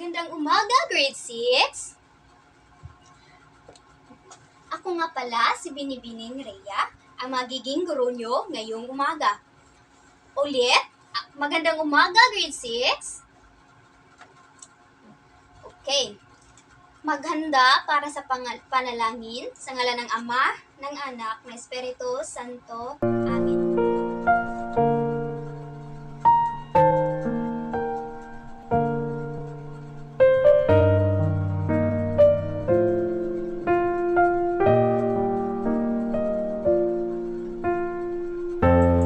Magandang umaga, grade 6! Ako nga pala si Binibining Rhea, ang magiging guro nyo ngayong umaga. Ulit, magandang umaga, grade 6! Okay. Maghanda para sa panalangin sa ngalan ng Ama, ng Anak, ng Espiritu Santo. Amen.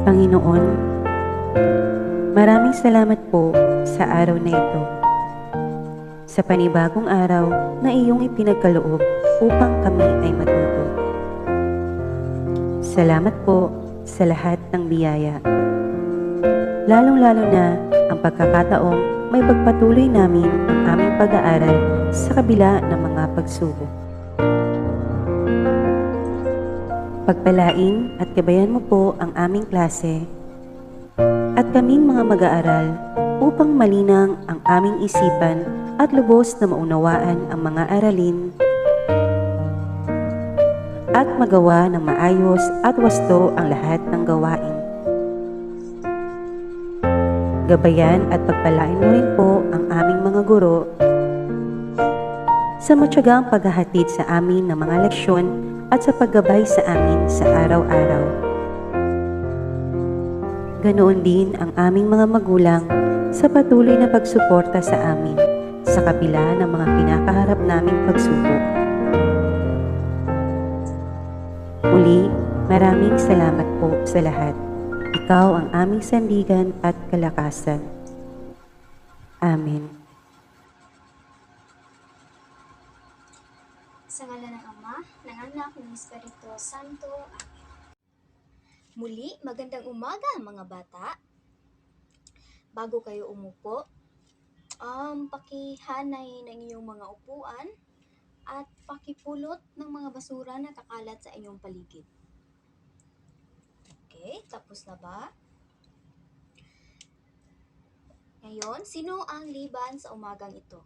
Panginoon, maraming salamat po sa araw na ito. Sa panibagong araw na iyong ipinagkaloob upang kami ay matuto. Salamat po sa lahat ng biyaya. Lalong-lalo na ang pagkakataong may pagpatuloy namin ang aming pag-aaral sa kabila ng mga pagsubok. Pagpalain at gabayan mo po ang aming klase at kaming mga mag-aaral upang malinang ang aming isipan at lubos na maunawaan ang mga aralin at magawa ng maayos at wasto ang lahat ng gawain. Gabayan at pagpalain mo rin po ang aming mga guro sa matyagang paghahatid sa amin ng mga leksyon at sa paggabay sa amin sa araw-araw. Ganoon din ang aming mga magulang sa patuloy na pagsuporta sa amin sa kabila ng mga kinakaharap naming pagsubok. Muli, maraming salamat po sa lahat. Ikaw ang aming sandigan at kalakasan. Amen. Sa ngalan ng Ama, ng Anak, ng Espiritu Santo. Amen. Muli, magandang umaga mga bata. Bago kayo umupo, pakihanay ng inyong mga upuan at pakipulot ng mga basura na kakalat sa inyong paligid. Okay, tapos na ba? Ngayon, sino ang liban sa umagang ito?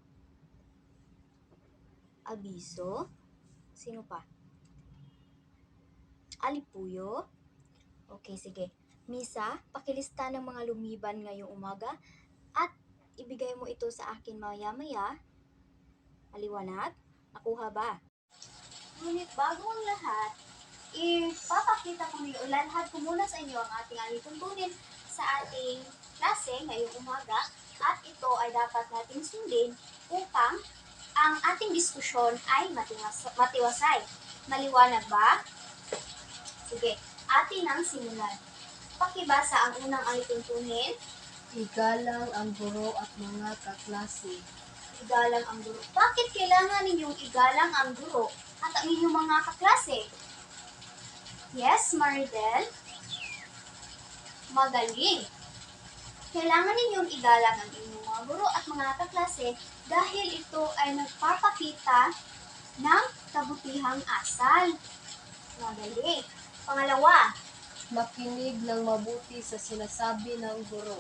Abiso? Sino pa? Alipuyo? Okay, sige. Misa, pakilista ng mga lumiban ngayong umaga at ibigay mo ito sa akin maya-maya. Maliwanag? Nakuha ba? Ngunit bago ang lahat, ipapakita ko niyo, ilalahad ko muna sa inyo ang ating alituntunin sa ating klase ngayong umaga at ito ay dapat nating sundin upang ang ating diskusyon ay matiwasay. Maliwanag ba? Sige, atin ang simulan. Pakibasa ang unang alituntunin. Igalang ang guro at mga kaklase. Igalang ang guro. Bakit kailangan ninyong igalang ang guro at ang inyong mga kaklase? Yes, Maridel? Magaling. Kailangan ninyong igalang ang inyong mga guro at mga kaklase dahil ito ay nagpapakita ng kabutihang asal. Magaling. Pangalawa, Makinig ng mabuti sa sinasabi ng guro.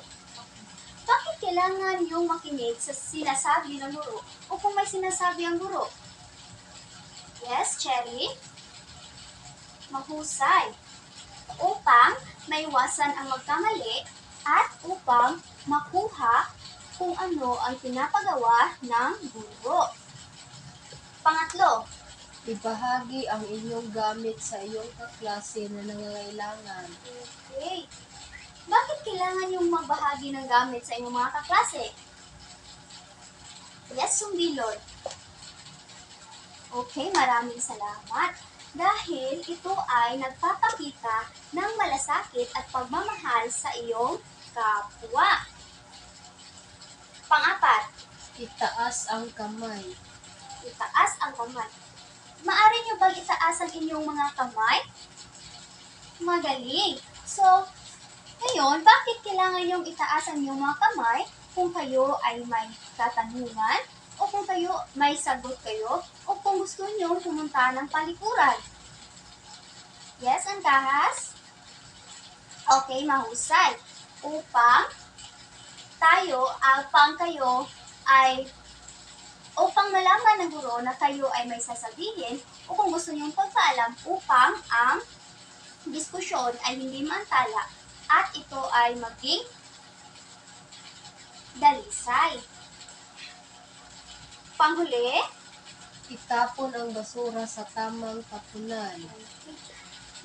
bakit kailangan yung makinig sa sinasabi ng guro o kung may sinasabi ang guro? Yes, Cherry? Mahusay. Upang maiwasan ang magkamali at upang makuha kung ano ang pinapagawa ng guro. Pangatlo, Ibahagi ang inyong gamit sa iyong kaklase na nangangailangan. okay. Bakit kailangan yung magbahagi ng gamit sa inyong mga kaklase? Yes, Sumbilod. Okay, maraming salamat. Dahil ito ay nagpapakita ng malasakit at pagmamahal sa iyong kapwa. Pang-apat, Itaas ang kamay. itaas ang kamay. Maaari nyo bang itaas ang inyong mga kamay? Magaling. So, ngayon, bakit kailangan yung itaas ang inyong mga kamay kung kayo ay may katanungan o kung kayo may sagot kayo o kung gusto nyo pumunta ng palikuran? Yes, Angkahas? Okay, mahusay. Upang kayo ay Upang malaman ng guro na kayo ay may sasabihin o kung gusto niyong pagpaalam upang ang diskusyon ay hindi maantala at ito ay maging dalisay. Panghuli, Itapon ang basura sa tamang tapunan.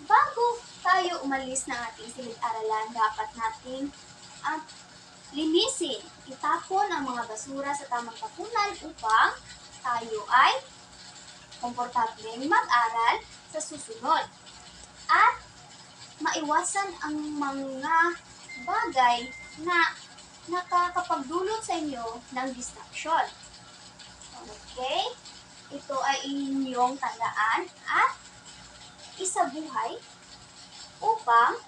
bago tayo umalis ng ating silid-aralan, dapat nating linisin, itapon ang mga basura sa tamang tapunan upang tayo ay komportableng mag-aral sa susunod. At maiwasan ang mga bagay na nakakapagdulot sa inyo ng distraction. Okay? Ito ay inyong tandaan at isabuhay upang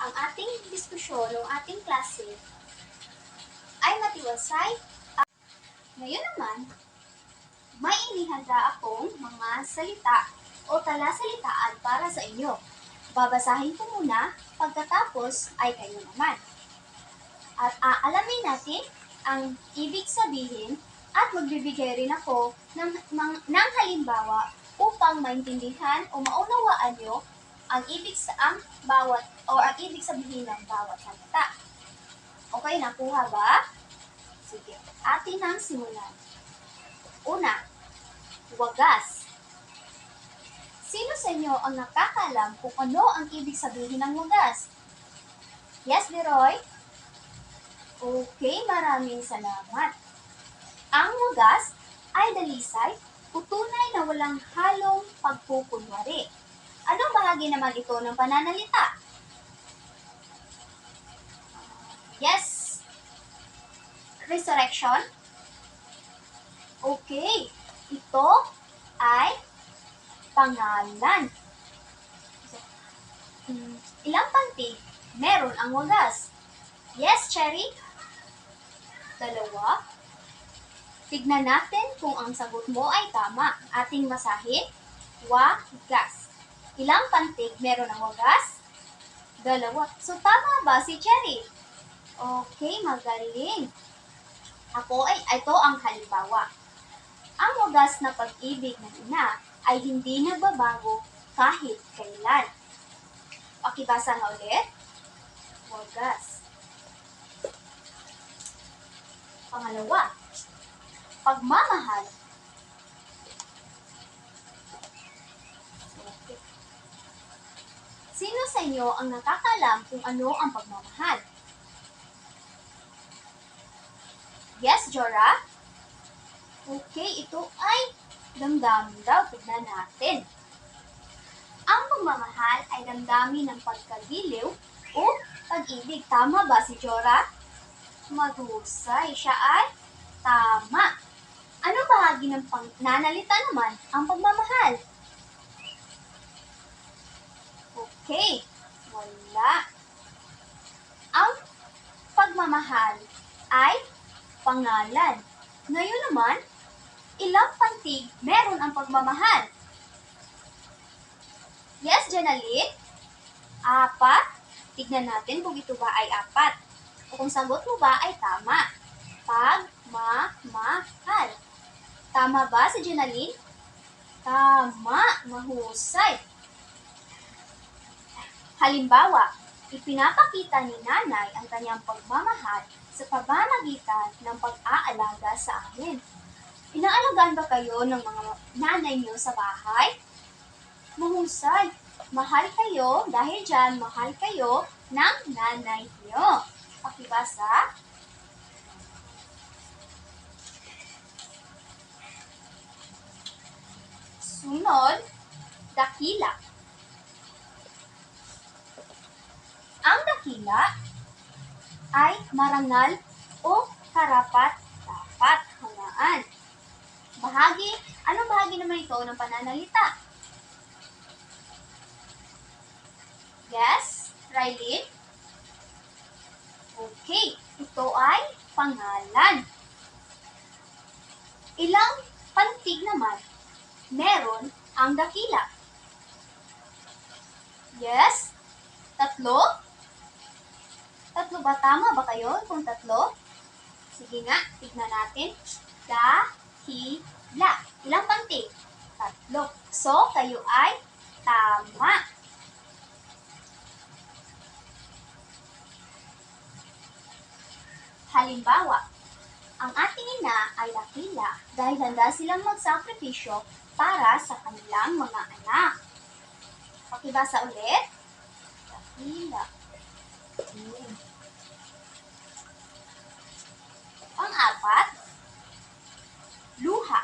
ang ating diskusyon o ating klase ay matiwasay. Ngayon naman, may inihanda akong mga salita o talasalitaan para sa inyo. Babasahin ko muna, pagkatapos ay kayo naman. At aalamin natin ang ibig sabihin at magbibigay rin ako ng halimbawa upang maintindihan o maunawaan nyo ang ibig sabihin ng bawat salita. Okay, nakuha ba? Sige, atin nang simulan. Una, wagas. Sino sa inyo ang nakakaalam kung ano ang ibig sabihin ng wagas? Yes, Leroy? Okay, maraming salamat. Ang wagas ay dalisay o tunay na walang halong pagkukunwari. Anong bahagi naman ito ng pananalita? Yes. Resurrection? Okay. Ito ay pangalan. Ilang pantig meron ang wagas? Yes, Cherry? 2. Tignan natin kung ang sagot mo ay tama. Ating masahin, wagas. Ilang pantig meron ang wagas? 2. So, tama ba si Cherry? Okay, magaling. Ito ang halimbawa. Ang wagas na pag-ibig ng ina ay hindi nagbabago kahit kailan. Pakibasa nga ulit. Wagas. Pangalawa, pagmamahal. Okay. Sino sa inyo ang nakakalam kung ano ang pagmamahal? Yes, Jora? Okay, ito ay damdamin daw. Tignan natin. Ang pagmamahal ay damdamin ng pagkagiliw o pag-ibig. Tama ba si Jora? Mahusay. Siya ay tama. Anong bahagi ng pananalita naman ang pagmamahal? Okay. Wala. Ang pagmamahal ay pangalan. Ngayon naman, ilang pantig meron ang pagmamahal? Yes, Janalyn? 4. Tignan natin kung ito ba ay 4. O kung sagot mo ba ay tama. Pagmamahal. Tama ba si Janalyn? Tama. Mahusay. Halimbawa, ipinapakita ni nanay ang kanyang pagmamahal sa pamamagitan ng pag-aalaga sa amin. Inaalagaan ba kayo ng mga nanay niyo sa bahay? Mahusay. Mahal kayo, dahil dyan, mahal kayo ng nanay niyo. Pakibasa. Sunod, dakila. Ang dakila ay marangal o karapat-dapat hangaan. Anong bahagi naman ito ng pananalita? Yes, Rylin? Okay, ito ay pangalan. Ilang pantig naman meron ang dakila? Yes? 3? 3 ba? Tama ba kayo kung 3? Sige nga, tignan natin. hila. Ilang pantig? 3. So, kayo ay tama. Halimbawa, ang ating ina ay dakila dahil handa silang magsakripisyo para sa kanilang mga anak. Pakibasa ulit. Dakila. Pang-4, luha.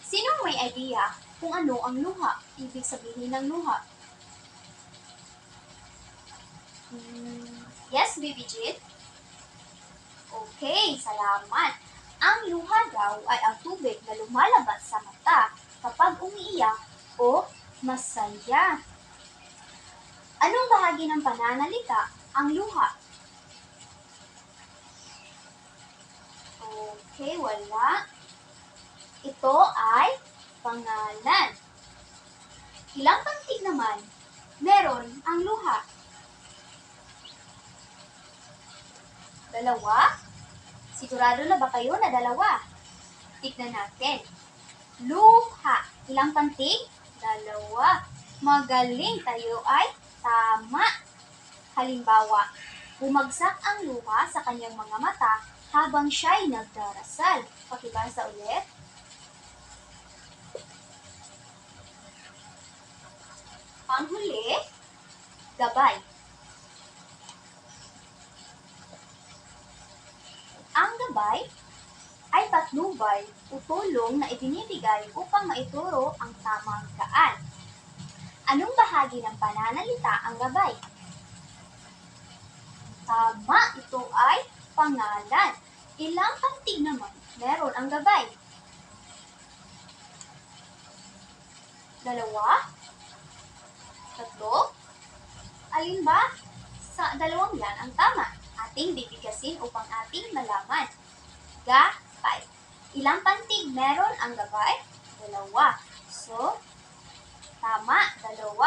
Sinong may idea kung ano ang luha? Ibig sabihin ng luha? Yes, Baby Jit? Okay, salamat. Ang luha daw ay ang tubig na lumalabas sa mata kapag umiiyak o masaya. Anong bahagi ng pananalita ang luha? Okay, wala. Ito ay pangalan. Ilang pantig naman meron ang luha? 2? Sigurado na ba kayo na 2? Tignan natin. Luha. Ilang pantig? 2. Magaling, tayo ay tama. Halimbawa, bumagsak ang luha sa kanyang mga mata habang siya'y nagdarasal. Pakibasa ulit. Panghuli, gabay. Ang gabay ay patnubay o tulong na ibinibigay upang maituro ang tamang daan. Anong bahagi ng pananalita ang gabay? Tama, ito ay pangalan. Ilang pantig naman meron ang gabay? 2? 3? Alin ba sa dalawang yan ang tama? Ating bibigyasin upang ating malaman. Gabay. Ilang pantig meron ang gabay? 2. So, tama, 2.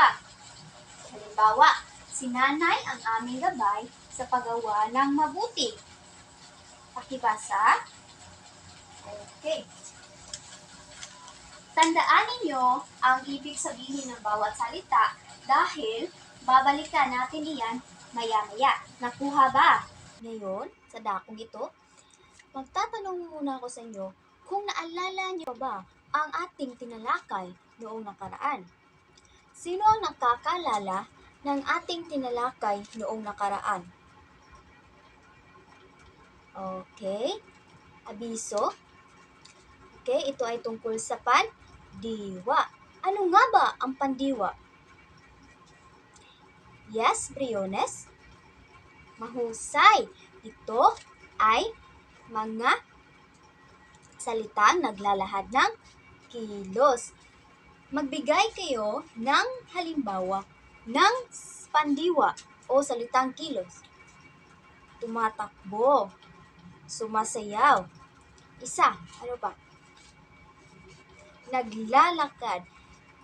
Halimbawa, si nanay ang aming gabay sa paggawa ng mabuti. Pakibasa. Okay. Tandaan ninyo ang ibig sabihin ng bawat salita dahil babalikan natin iyan maya-maya. Nakuha ba? Ngayon, sa dakong ito, magtatanong muna ako sa inyo kung naalala niyo ba ang ating tinalakay noong nakaraan. Sino ang nakakalala ng ating tinalakay noong nakaraan? Okay. Abiso. Okay, ito ay tungkol sa pandiwa. Ano nga ba ang pandiwa? Yes, Briones? Mahusay. Ito ay mga salitang naglalahad ng kilos. Magbigay kayo ng halimbawa ng pandiwa o salitang kilos. Tumatakbo. Sumasayaw. Isa. Ano pa? Naglalakad.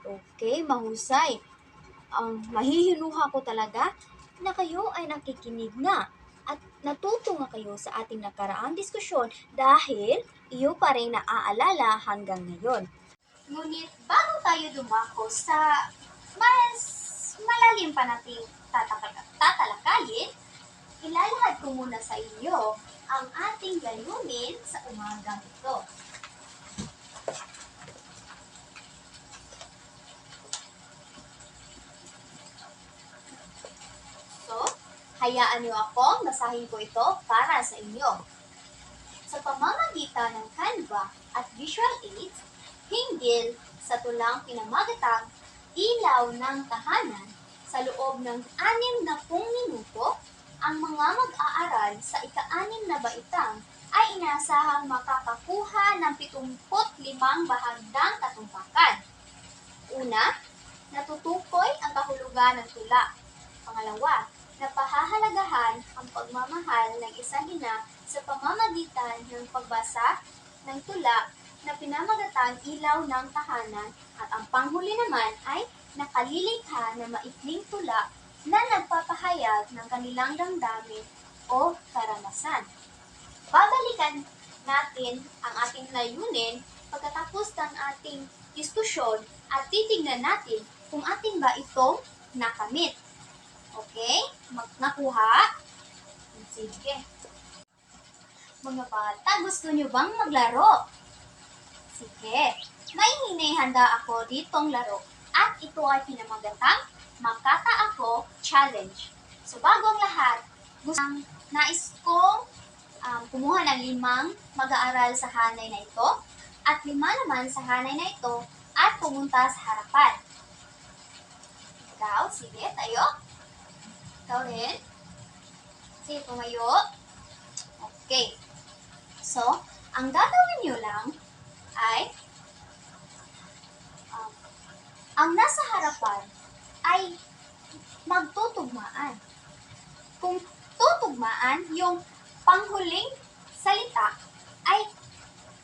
Okay, mahusay. Mahihinuha ko talaga na kayo ay nakikinig na at natuto nga kayo sa ating nakaraang diskusyon dahil iyo pa rin naaalala hanggang ngayon. Ngunit bago tayo dumako sa mas malalim pa nating tatalakayin, ilalahad ko muna sa inyo ang ating layunin sa umagang ito. So, hayaan niyo akong basahin ko ito para sa inyo. Sa pamamagitan ng Canva at visual aids, hinggil sa tulang pinamagatang ilaw ng tahanan sa loob ng 60 minuto, ang mga mag-aaral sa ika-6 na baitang ay inaasahang makakakuha ng 75 bahagdang katumpakan. Una, natutukoy ang kahulugan ng tula. Pangalawa, napahahalagahan ang pagmamahal ng isang ina sa pamamagitan ng pagbasa ng tula na pinamagatang ilaw ng tahanan at ang panghuli naman ay nakalilikha na maikling tula na nagpapahayag ng kanilang damdamin o karanasan. Babalikan natin ang ating layunin pagkatapos ng ating diskusyon at titignan natin kung atin ba itong nakamit. Okay? Nakuha? Sige. Mga bata, gusto nyo bang maglaro? Sige. May hinihanda ako ditong laro at ito ay pinamagatang Makata Ako Challenge. So bago ang lahat, nais kong kumuha ng 5 mag-aaral sa hanay na ito at 5 naman sa hanay na ito at pumunta sa harapan. Ikaw, sige, tayo. Ikaw rin. Sige, tumayo. Okay. So, ang gagawin nyo lang ay ang nasa harapan ay magtutugmaan. Kung tutugmaan, yung panghuling salita ay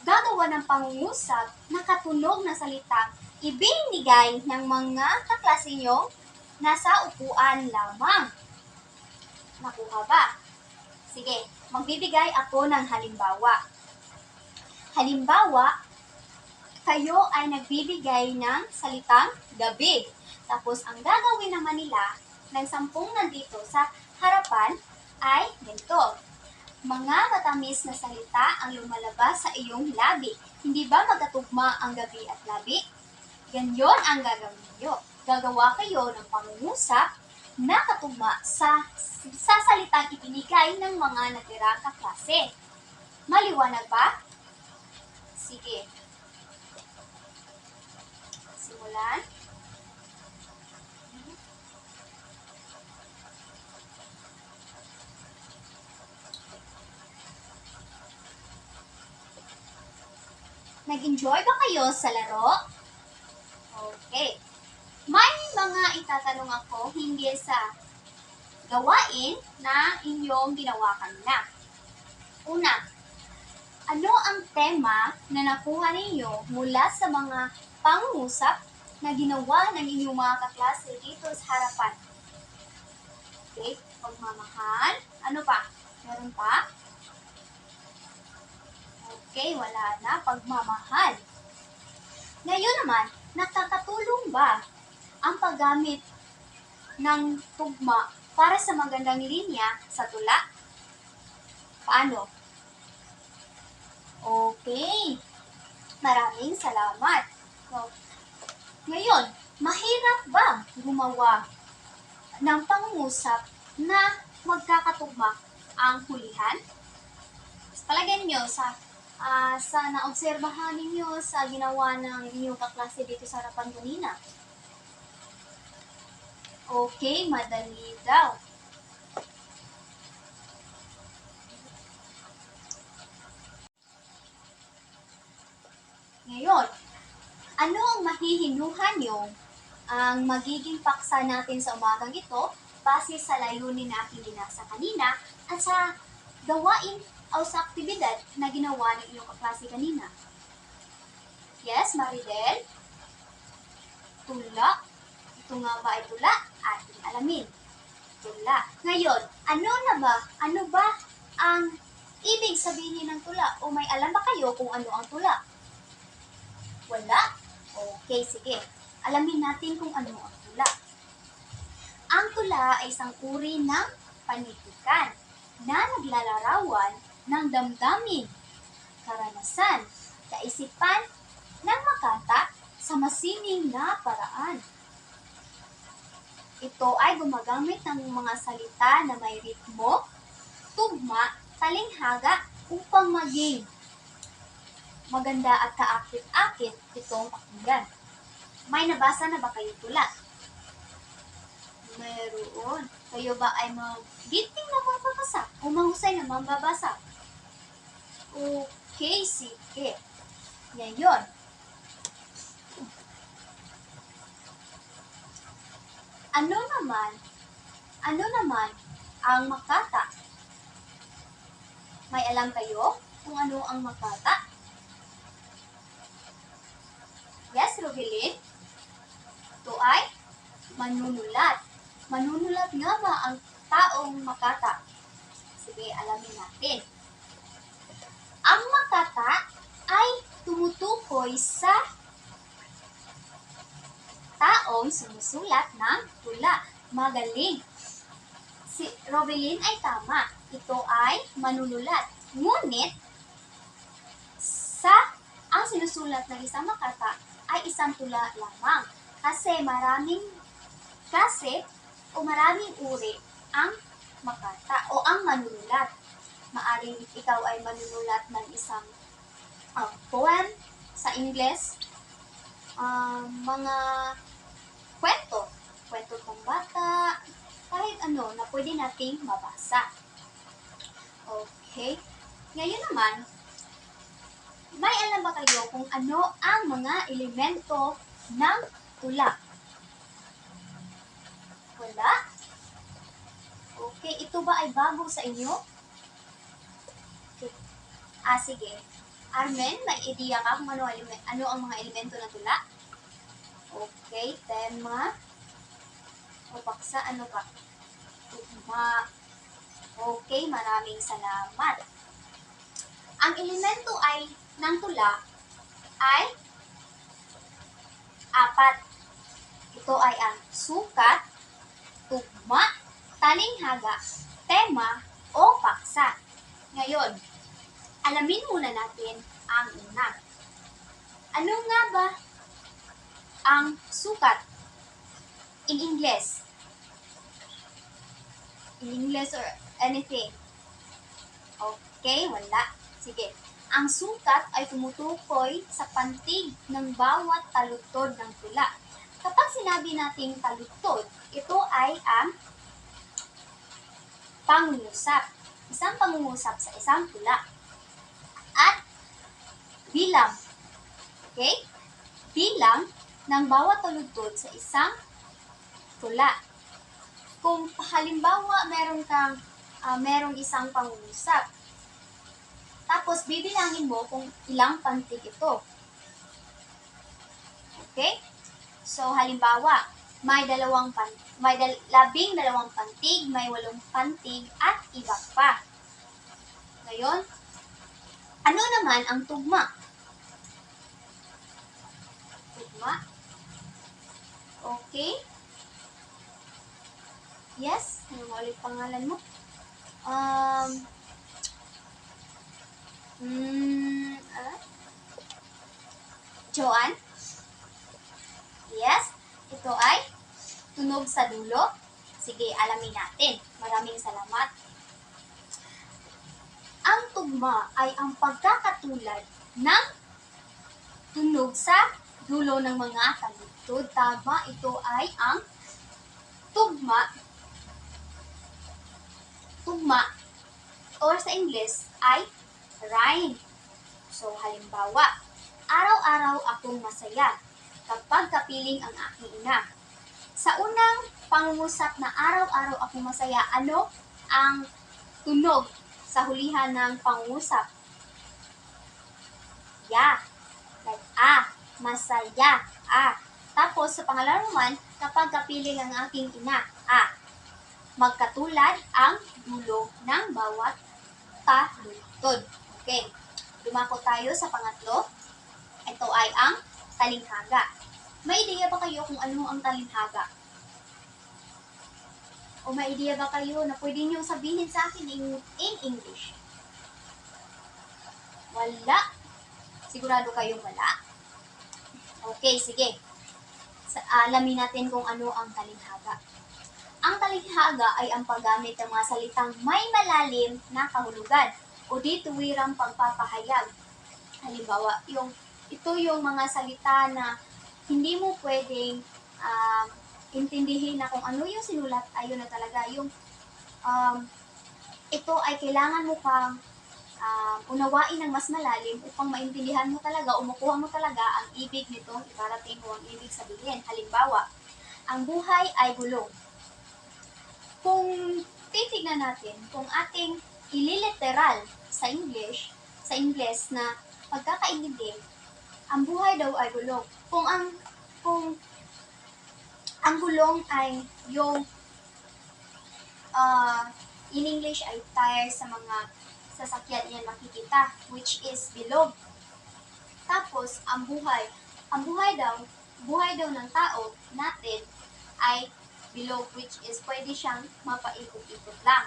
gagawa ng pangungusap na katunog na salita ibinigay ng mga kaklase nyo nasa upuan lamang. Nakuha ba? Sige, magbibigay ako ng halimbawa. Halimbawa, kayo ay nagbibigay ng salitang gabi. Tapos, ang gagawin naman nila ng 10 nandito sa harapan ay ganito. Mga matamis na salita ang lumalabas sa iyong labi. Hindi ba magkatugma ang gabi at labi? Ganyan ang gagawin niyo. Gagawa kayo ng pangungusap na katugma sa salitang ibinigay ng mga natirang kaklase. Maliwanag ba? Sige. Simulan. Nag-enjoy ba kayo sa laro? Okay. May mga itatanong ako hinggil sa gawain na inyong ginawa kanina. Una, ano ang tema na nakuha ninyo mula sa mga pangungusap na ginawa ng inyong mga kaklase dito sa harapan? Okay, pagmamahal. Ano pa? Meron pa? Okay, wala na. Pagmamahal. Ngayon naman, nakakatulong ba ang paggamit ng tugma para sa magandang linya sa tula? Paano? Okay. Maraming salamat. So, ngayon, mahirap ba gumawa ng pangungusap na magkakatugma ang hulihan? Palagay niyo sa naobserbahan ninyo sa ginawa ng inyong kaklase dito sa harapan kanina. Okay, madali daw. Ngayon, ano ang mahihinuhan nyo ang magiging paksa natin sa umagang ito base sa layunin na aking binasa kanina at sa gawain o sa aktibidad na ginawa ng iyong kaklase kanina? Yes, Maridel? Tula. Ito nga ba ay tula? Ating alamin. Tula. Ngayon, ano ba ang ibig sabihin ng tula? O may alam ba kayo kung ano ang tula? Wala? Okay, sige. Alamin natin kung ano ang tula. Ang tula ay isang uri ng panitikan na naglalarawan ng damdamin, karanasan, kaisipan ng makata sa masining na paraan. Ito ay gumagamit ng mga salita na may ritmo, tugma, talinghaga upang maging maganda at kaakit-akit itong pakinggan. May nabasa na ba kayo tula? Meron. Kayo ba ay magiting na mababasa o mahusay na mababasa? Okay, sige. Ngayon, ano naman ang makata? May alam kayo kung ano ang makata? Yes, Rogelin? Ito ay manunulat. Manunulat nga ba ang taong makata? Sige, alamin natin. Ang makata ay tumutukoy sa taong sumusulat ng tula. Magaling! Si Rovelyn ay tama. Ito ay manunulat. Ngunit, ang sinusulat ng isang makata ay isang tula lamang. Maraming uri ang makata o ang manunulat. Maaring ikaw ay manunulat ng isang poem sa Ingles, mga kwento ng bata, kahit ano na pwede nating mabasa. Okay? Ngayon naman, may alam ba kayo kung ano ang mga elemento ng tula? Wala? Okay, ito ba ay bago sa inyo? Okay. Sige. Armen, may idea ka kung ano ang mga elemento ng tula? Okay, tema. O paksa, ano pa? Tugma. Okay, maraming salamat. Ang elemento ng tula ay 4. Ito ay ang sukat, tugma, talinghaga, tema, o paksa. Ngayon, alamin muna natin ang una. Ano nga ba ang sukat in English? In English or anything? Okay, wala. Sige. Ang sukat ay tumutukoy sa pantig ng bawat taludtod ng tula. Kapag sinabi nating taludtod, ito ay ang pangungusap. Isang pangungusap sa isang tula. At bilang. Okay? Bilang ng bawat taludtod sa isang tula. Kung halimbawa merong isang pangungusap, tapos bibilangin mo kung ilang pantig ito. Okay? So halimbawa, may 12 pantig, may 8 pantig, at iba pa. Ngayon, ano naman ang tugma? Tugma? Okay? Yes? Ano nga ulit pangalan mo? Joanne? Yes? Ito ay tunog sa dulo? Sige, alamin natin. Maraming salamat. Ang tugma ay ang pagkakatulad ng tunog sa dulo ng mga taludtod. Tama, ito ay ang tugma. Tugma, or sa English, ay rhyme. So, halimbawa, araw-araw akong masaya kapag kapiling ang aking ina. Sa unang pangungusap na araw-araw akong masaya, ano ang tunog sa hulihan ng pangungusap? Ya. Like masaya, Tapos, sa pangalawa naman, kapag kapiling ang aking ina, magkatulad ang dulo ng bawat taludtod. Okay. Dumako tayo sa pangatlo. Ito ay ang talinghaga. May ideya ba kayo kung ano ang talinghaga? O may ideya ba kayo na pwede nyo sabihin sa akin in English? Wala. Sigurado kayong wala? Okay, sige. Alamin natin kung ano ang talinghaga. Ang talinghaga ay ang paggamit ng mga salitang may malalim na kahulugan o di tuwirang pagpapahayag. Halimbawa, ito yung mga salita na hindi mo pwedeng intindihin na kung ano yung sinulat, ayun na talaga. Ito ay kailangan mo pang unawain ng mas malalim upang maintindihan mo talaga o makuha mo talaga ang ibig nitong iparating mo, ang ibig sabihin. Halimbawa, ang buhay ay gulong. Kung titignan natin, kung ating ililiteral sa English na pagkakaintindi, ang buhay daw ay gulong. Kung ang gulong ay yung in English ay tire sa sasakyan yan makikita, which is bilog. Tapos, ang buhay. Ang buhay daw ng tao natin ay bilog, which is pwede siyang mapaikot-ikot lang.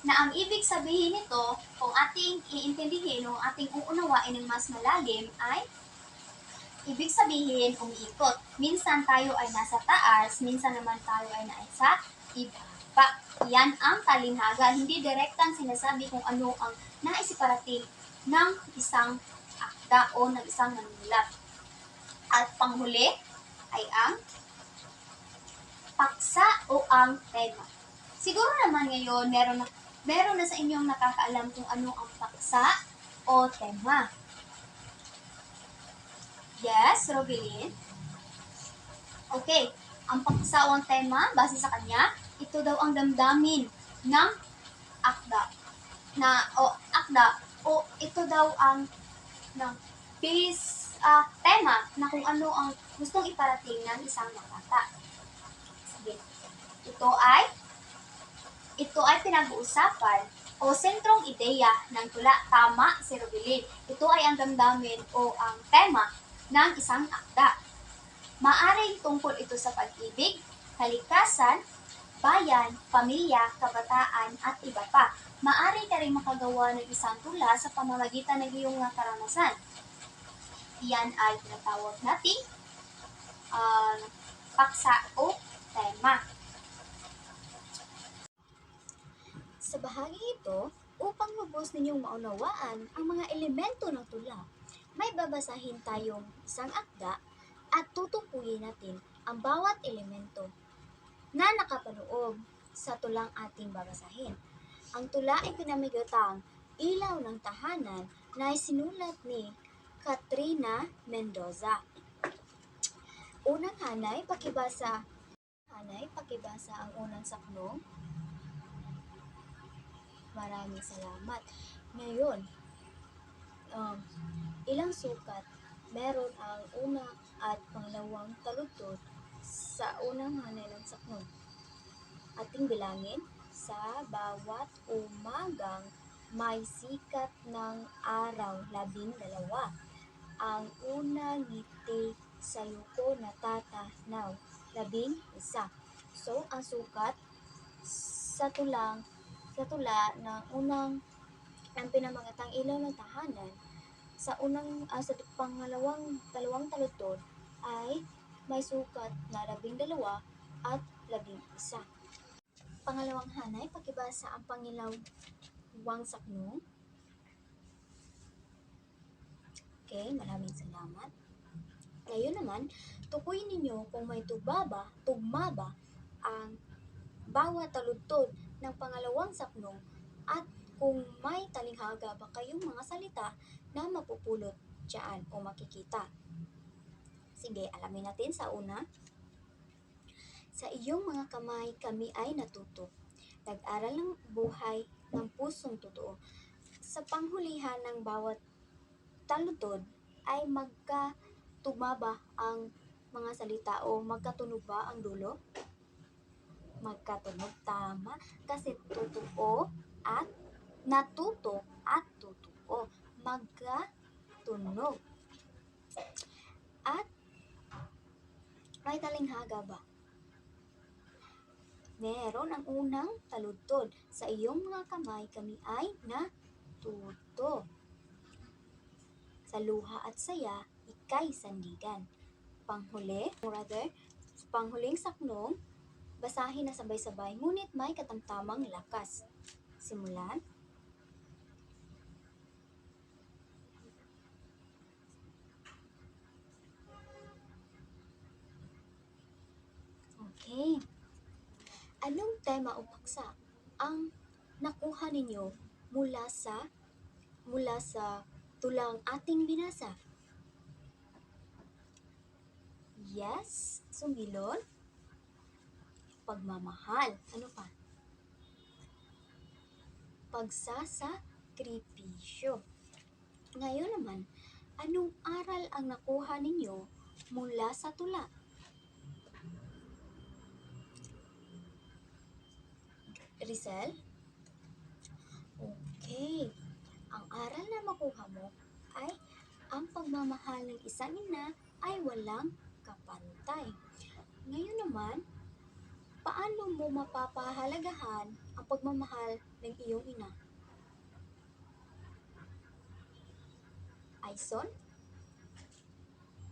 Na ang ibig sabihin nito, kung ating iintindihin o ating uunawain ng mas malalim ay ibig sabihin umiikot. Minsan tayo ay nasa taas, minsan naman tayo ay nasa ibaba. Yan ang talinhaga. Hindi direktang sinasabi kung ano ang nais iparating ng isang akda o ng isang manunulat. At panghuli ay ang paksa o ang tema. Siguro naman ngayon, meron na sa inyong nakakaalam kung ano ang paksa o tema. Yes, Rogelyn? Okay, ang paksa o ang tema, base sa kanya, ito daw ang damdamin ng akda. O ito daw ang ng tema na kung ano ang gustong iparating ng isang makata. Sige. Ito ay pinag-uusapan o sentrong ideya ng tula. Tama si Rogelyn. Ito ay ang damdamin o ang tema ng isang akda. Maaring tungkol ito sa pag-ibig, kalikasan, bayan, pamilya, kabataan, at iba pa. Maaari ka rin makagawa ng isang tula sa pamamagitan ng iyong mga karanasan. Iyan ay tinatawag nating paksa o tema. Sa bahagi ito, upang lubos ninyong maunawaan ang mga elemento ng tula, may babasahin tayong isang akda at tutukuyin natin ang bawat elemento na nakapaloob sa tulang ating babasahin. Ang tula ay pinamagatang Ilaw ng Tahanan na isinulat ni Katrina Mendoza. Unang hanay, pakibasa ang unang saknong. Maraming salamat. Ngayon, ilang sukat meron ang una at pangalawang taludtod sa unang hanay ng saknong? Ating bilangin, sa bawat umagang may sikat ng araw, 12. Ang unang ngiti sa yuko natatanaw, 11. So, ang sukat sa tula ng ang pinamagatang Ilaw ng Tahanan sa dalawang taludtod ay may sukat na 12 at 11. Pangalawang hanay, pakibasa ang pangilawang saknong. Okay, maraming salamat. Ngayon naman, tukuyin ninyo kung may tugma ba ang bawat taludtod ng pangalawang saknong at kung may talinghaga ba kayong mga salita na mapupulot dyan o makikita. Sige, alamin natin sa una. Sa iyong mga kamay kami ay natuto. Nag-aral ng buhay ng pusong totoo. Sa panghulihan ng bawat taludtod ay magkatugma ba ang mga salita o magkatunog ba ang dulo? Magkatunog, tama, kasi totoo at natuto at totoo. Magkatunog. At may talinghaga ba? Meron ang unang taludtod. Sa iyong mga kamay kami ay natuto. Sa luha at saya, ika'y sandigan. Panghuling saknong, basahin na sabay-sabay, ngunit may katamtamang lakas. Simulan. Okay. Anong tema o paksa ang nakuha ninyo mula sa tulang ating binasa? Yes, sumilon. Pagmamahal. Ano pa? Pagsasakripisyo. Ngayon naman, anong aral ang nakuha ninyo mula sa tula? Rizal? Okay. makuha mo ay ang pagmamahal ng isang ina ay walang kapantay. Ngayon naman, paano mo mapapahalagahan ang pagmamahal ng iyong ina? Aison?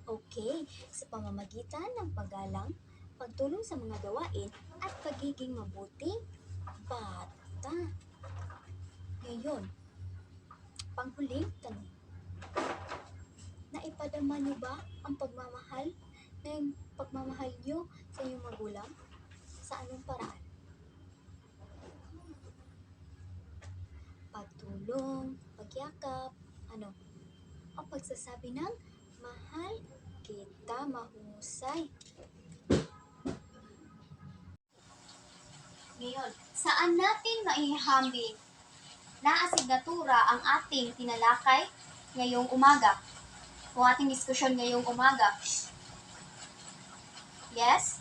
Okay, sa pamamagitan ng paggalang, pagtulong sa mga gawain, at pagiging mabuting bata. Ngayon, panghuling tanong. Naipadama niyo ba ang pagmamahal niyo sa inyong magulang? Sa anong paraan? Pagtulong, pagyakap, o pagsasabi ng mahal kita, mahusay. Ngayon, saan natin maihambing na asignatura ang ating tinalakay ngayong umaga? O ating diskusyon ngayong umaga? Yes?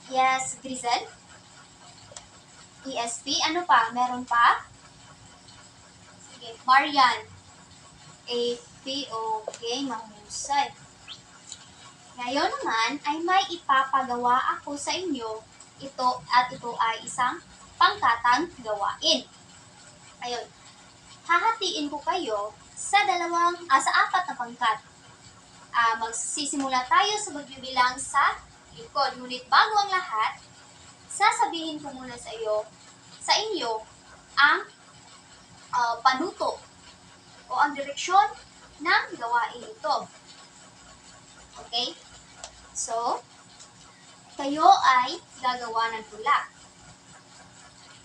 Yes, Grizel? ESP? Ano pa? Meron pa? Sige, Marian. AP, okay, mahusay. Ngayon naman ay may ipapagawa ako sa inyo. Ito ay isang pangkatang gawain. Ayun. Hahatiin ko kayo sa apat na pangkat. Magsisimula tayo sa magbibilang sa likod. Ngunit bago ang lahat, sasabihin ko muna sa inyo ang panuto o ang direksyon ng gawain ito. Okay? So, kayo ay gagawa ng tula.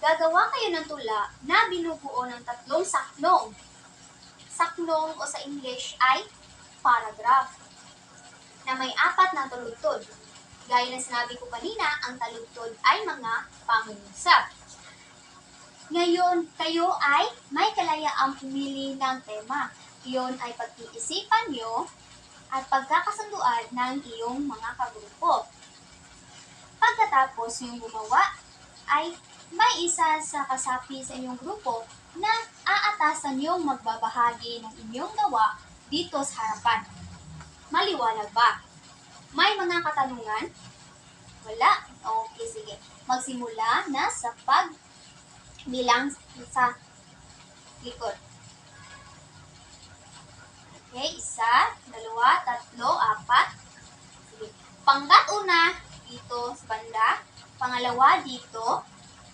Gagawa kayo ng tula na binubuo ng 3 saknong. Saknong o sa English ay paragraph na may 4 na taludtod. Gaya ng sinabi ko kanina, ang taludtod ay mga pangungusap. Ngayon, kayo ay may kalayaang pumili ng tema. Iyon ay pag-iisipan nyo at pagkakasunduan ng iyong mga kagrupo. Pagkatapos yung gumawa, ay may isa sa kasapi sa inyong grupo na aatasan yung magbabahagi ng inyong gawa dito sa harapan. Maliwanag ba? May mga katanungan? Wala? Okay, sige. Magsimula na sa pagbilang sa likod. Okay, 1, 2, 3, 4. Sige. Panggat una, dito sa banda. Pangalawa, dito.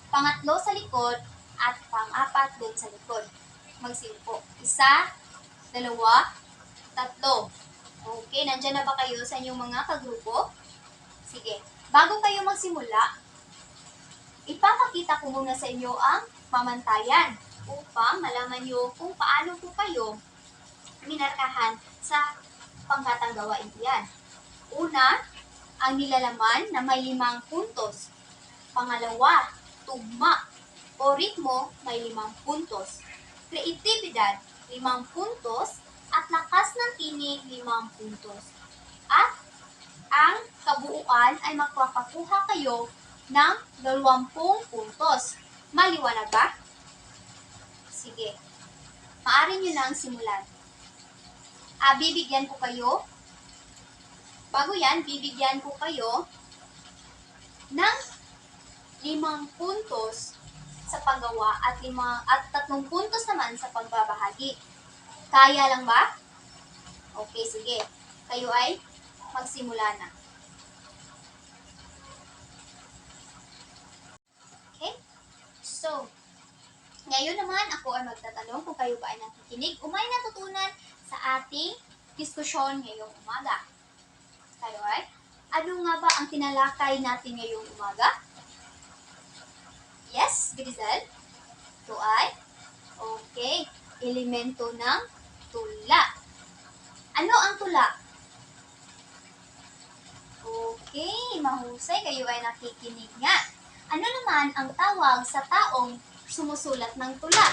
Pangatlo sa likod. At pang-4 doon sa likod. Magsimpo. 1, 2, 3. Okay, nandyan na ba kayo sa inyong mga kagrupo? Sige. Bago kayo magsimula, ipapakita ko muna sa inyo ang pamantayan upang malaman nyo kung paano po kayo minarkahan sa pangkatang gawain iyan. Una, ang nilalaman na may 5 puntos. Pangalawa, tugma o ritmo may 5 puntos. Kreatibidad, 5 puntos. At lakas ng tinig, 5 puntos. At ang kabuuan ay magpapakuha kayo ng 20 puntos. Maliwanag ba? Sige. Maaari nyo nang simulan. Bibigyan ko kayo, bago yan, bibigyan ko kayo ng 5 puntos sa paggawa at 3 puntos naman sa pagbabahagi. Kaya lang ba? Okay, sige. Kayo ay magsimula na. Okay? So, ngayon naman ako ay magtatanong kung kayo ba ay nakikinig o may natutunan sa ating diskusyon ngayong umaga. Kayo ay, ano nga ba ang tinalakay natin ngayong umaga? Yes, Grizel? Ito ay, okay, elemento ng tula. Ano ang tula? Okay, mahusay, kayo ay nakikinig nga. Ano naman ang tawag sa taong sumusulat ng tula?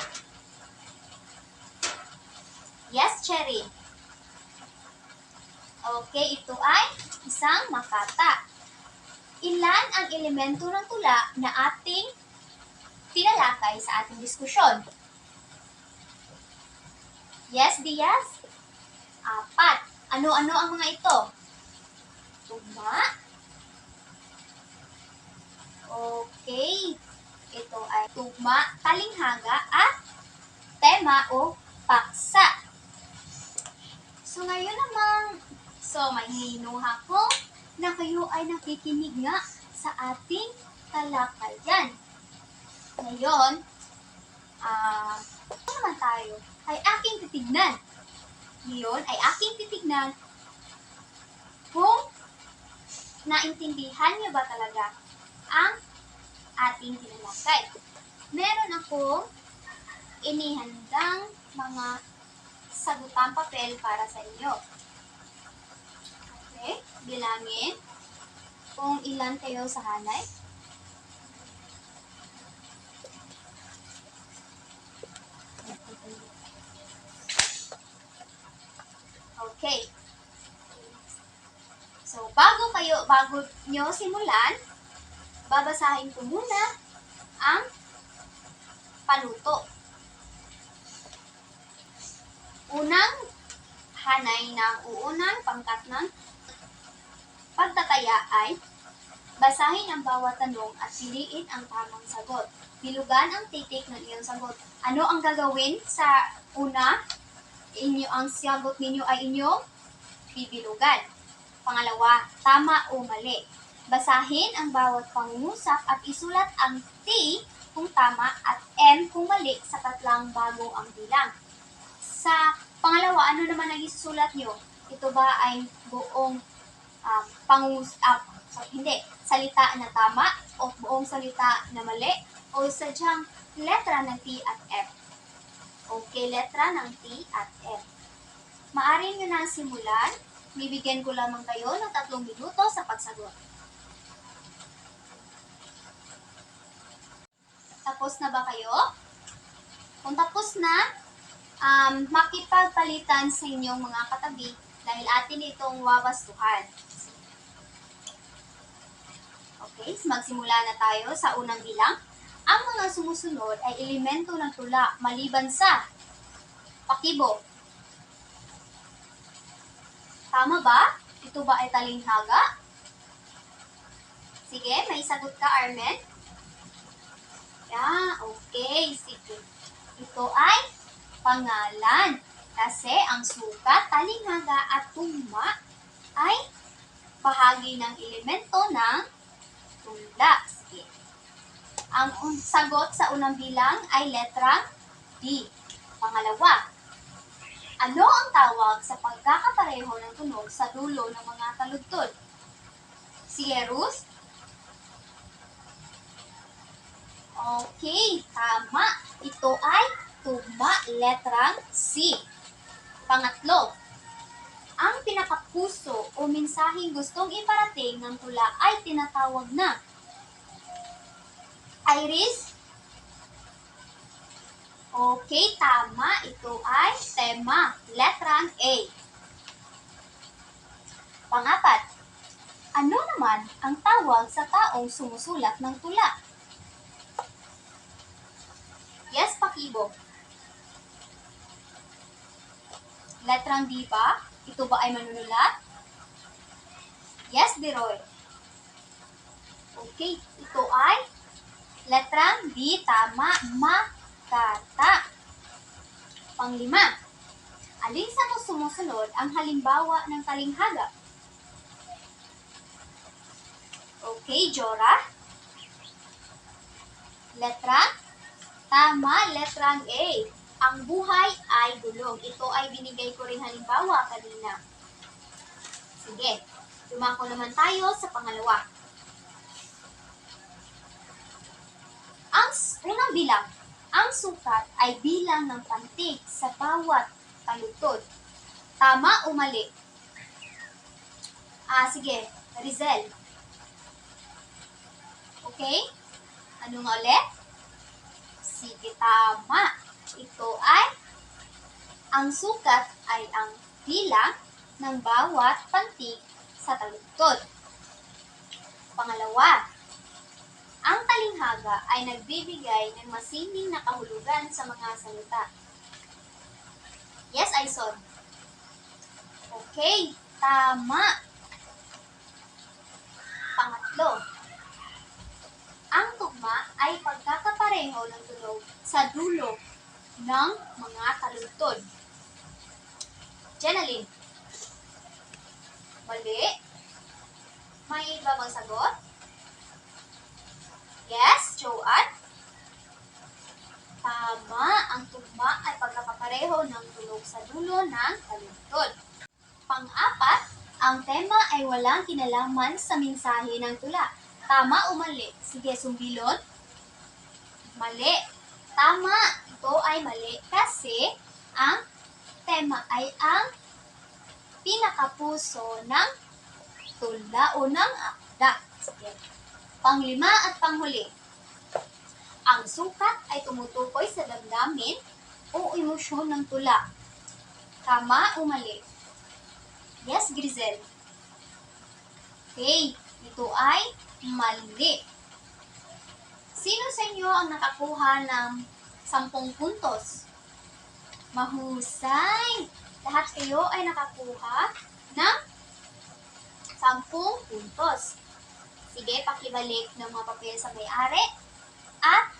Yes, Cherry. Okay, ito ay isang makata. Ilan ang elemento ng tula na ating tinalakay sa ating diskusyon? Yes, Diaz? 4. Ano-ano ang mga ito? Tugma. Okay. Ito ay tugma, talinghaga, at tema o paksa. So ngayon namang, may hinuha ko na kayo ay nakikinig nga sa ating talakayan. Ngayon, ano naman tayo? Ay aking titignan. Ngayon ay aking titignan kung naintindihan niyo ba talaga ang ating tinalakay. Meron akong inihandang mga sagutang papel para sa inyo. Okay? Bilangin kung ilan kayo sa hanay. Okay. So, bago nyo simulan, babasahin ko muna ang panuto. Unang hanay ng uunang pangkat ng pagtataya ay basahin ang bawat tanong at piliin ang tamang sagot. Bilugan ang titik ng iyong sagot. Ano ang gagawin sa una? Ang sagot ninyo ay inyong bibilugan. Pangalawa, tama o mali. Basahin ang bawat pangungusap at isulat ang T kung tama at M kung mali sa tatlang bago ang bilang. Sa pangalawa, ano naman ang isusulat nyo? Ito ba ay buong salita na tama o buong salita na mali o sadyang letra ng T at F? Okay, letra ng T at F. Maaari nyo na simulan. Bibigyan ko lamang kayo ng 3 minuto sa pagsagot. Tapos na ba kayo? Kung tapos na, makipagpalitan sa inyong mga katabi dahil atin itong wawastuhan. Okay, magsimula na tayo sa unang bilang. Ang mga sumusunod ay elemento ng tula maliban sa pakibo. Tama ba? Ito ba ay talinghaga? Sige, may sagot ka, Armen? Yeah, okay, sige. Ito ay pangalan. Kasi ang sukat, talinghaga at tugma ay bahagi ng elemento ng tula. Sige. Ang sagot sa unang bilang ay letrang D. Pangalawa, ano ang tawag sa pagkakapareho ng tunog sa dulo ng mga taludtod? Sierus? Okay, tama. Ito ay tugma, letrang C. Pangatlo, ang pinakapuso o mensaheng gustong iparating ng tula ay tinatawag na Iris? Okay, tama. Ito ay tema, letrang A. Pangapat, ano naman ang tawag sa taong sumusulat ng tula? Yes, Pakibo. Letrang D ba? Ito ba ay manunulat? Yes, Deroy. Okay, ito ay letrang D, tama, makata. Panglima, alin sa sumusunod ang halimbawa ng talinghaga? Okay, Jora. Letra? Tama, letrang A. Ang buhay ay gulong. Ito ay binigay ko rin halimbawa kanina. Sige, dumako naman tayo sa pangalawa. Ang unang bilang, ang sukat ay bilang ng pantig sa bawat taludtod. Tama o mali? Sige, Rizel. Okay? Ano nga ulit? Sige, tama. Ito ay, ang sukat ay ang bilang ng bawat pantig sa taludtod. Pangalawa, ang talinghaga ay nagbibigay ng masining na kahulugan sa mga salita. Yes, Aison. Okay, tama. Pangatlo, ang tugma ay pagkakapareho ng tunog sa dulo ng mga taludtod. Jenaline. Mali. May iba bang sagot? Yes, Joanne. Tama, ang tugma ay pagkakapareho ng tunog sa dulo ng taludtod. Pang-apat, ang tema ay walang kinalaman sa mensahe ng tula. Tama o mali? Sige, sumbilon. Mali. Tama. Ito ay mali kasi ang tema ay ang pinakapuso ng tula o ng akda. Sige. Panglima at panghuli. Ang sukat ay tumutukoy sa damdamin o emosyon ng tula. Tama o mali? Yes, Grizel. Okay, ito ay mali. Sino sa inyo ang nakakuha ng 10 puntos? Mahusay! Lahat kayo ay nakakuha ng 10 puntos. Sige, pakibalik ng mga papel sa may-ari at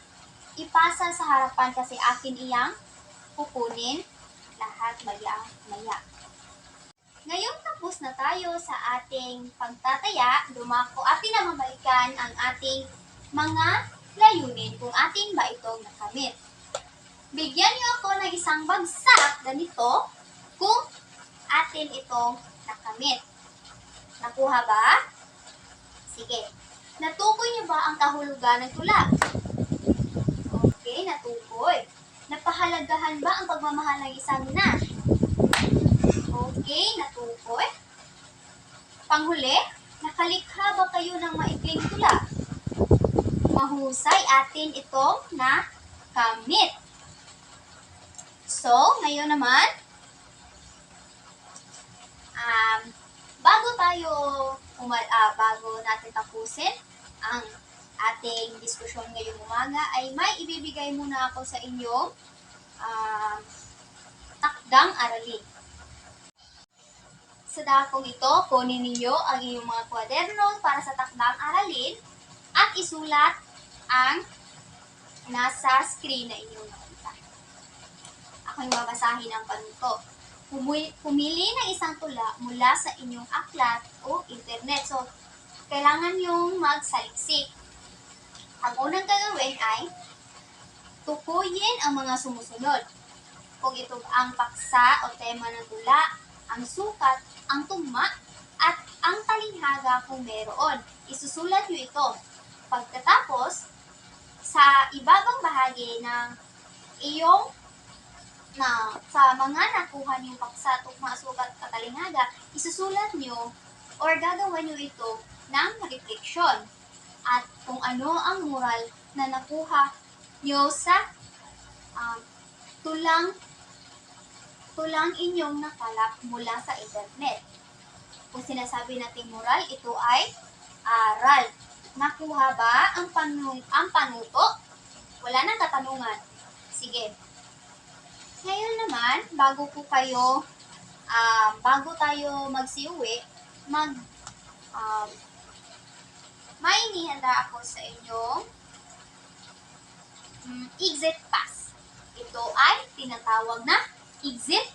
ipasa sa harapan kasi akin iyang kukunin lahat maya-maya. Ngayon tapos na tayo sa ating pagtataya, dumako atin na mabalikan ang ating mga layunin kung atin ba itong nakamit. Bigyan niyo ako ng isang bagsak ganito kung atin itong nakamit. Nakuha ba? Sige. Natukoy niyo ba ang kahulugan ng tula? Okay, natukoy. Napahalagahan ba ang pagmamahal ng isang ina? Okay, natukoy. Panghuli, nakalikha ba kayo ng maikling tula? Mahusay atin itong nakamit. So, ngayon naman, bago natin tapusin ang ating diskusyon ngayong umaga, ay may ibibigay muna ako sa inyong takdang aralin. Sa dakong ito, kunin ninyo ang iyong mga kwaderno para sa takdang aralin at isulat ang nasa screen na inyong nakita. Ako'y babasahin ang panuto. Pumili ng isang tula mula sa inyong aklat o internet. So, kailangan yung magsaliksik. Ang unang gagawin ay tukuyin ang mga sumusunod. Kung ito ang paksa o tema ng tula, ang sukat, ang tugma, at ang talinghaga kung meron. Isusulat nyo ito. Pagkatapos, sa ibabang bahagi ng iyong sa mga nakuha niyong paksa, tugma, sukat, at talinghaga, isusulat nyo or gagawin nyo ito ng refleksyon. At kung ano ang moral na nakuha nyo sa tulang inyong nakalap mula sa internet. Kung sinasabi nating moral, ito ay aral. Nakuha ba ang panuto? Wala nang katanungan. Sige. Ngayon naman, bago tayo magsiuwi, may inihanda ako sa inyong exit pass. Ito ay tinatawag na exit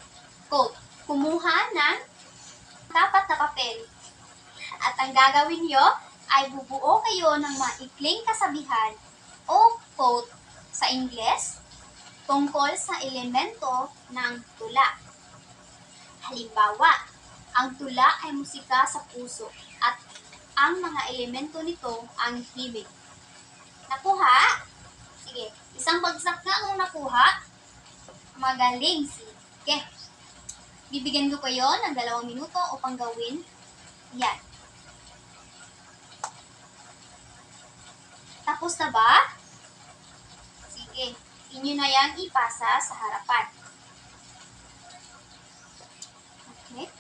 code. Kumuha ng dapat na papel. At ang gagawin nyo ay bubuo kayo ng maikling kasabihan o quote sa Ingles tungkol sa elemento ng tula. Halimbawa, ang tula ay musika sa puso at ang mga elemento nito ang himig. Nakuha? Sige, isang bagsak na ang nakuha. Magaling, sige. Bibigyan ko kayo ng 2 minuto upang gawin yan. Tapos na ba? Sige, inyo na yan ipasa sa harapan. Okay.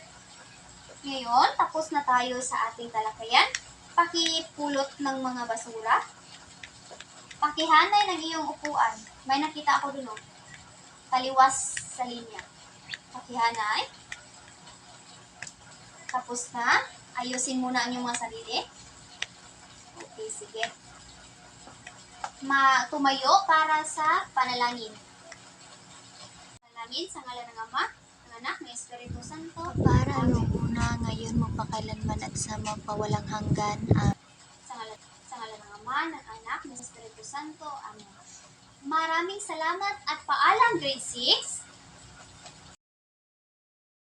Ngayon, tapos na tayo sa ating talakayan. Pakipulot ng mga basura. Pakihanay ng iyong upuan. May nakita ako dun, taliwas sa linya. Pakihanay. Tapos na. Ayusin muna ang iyong mga sarili. Okay, sige. Tumayo para sa panalangin. Panalangin sa ngalan ng Ama, ng Anak, ng Espiritu Santo. Para noong una, ngayon, magpakailanman at sa mapawalang hanggan. Sa ngalan ng Ama, ng Anak, ng Espiritu Santo. Amen. Maraming salamat at paalam, grade 6.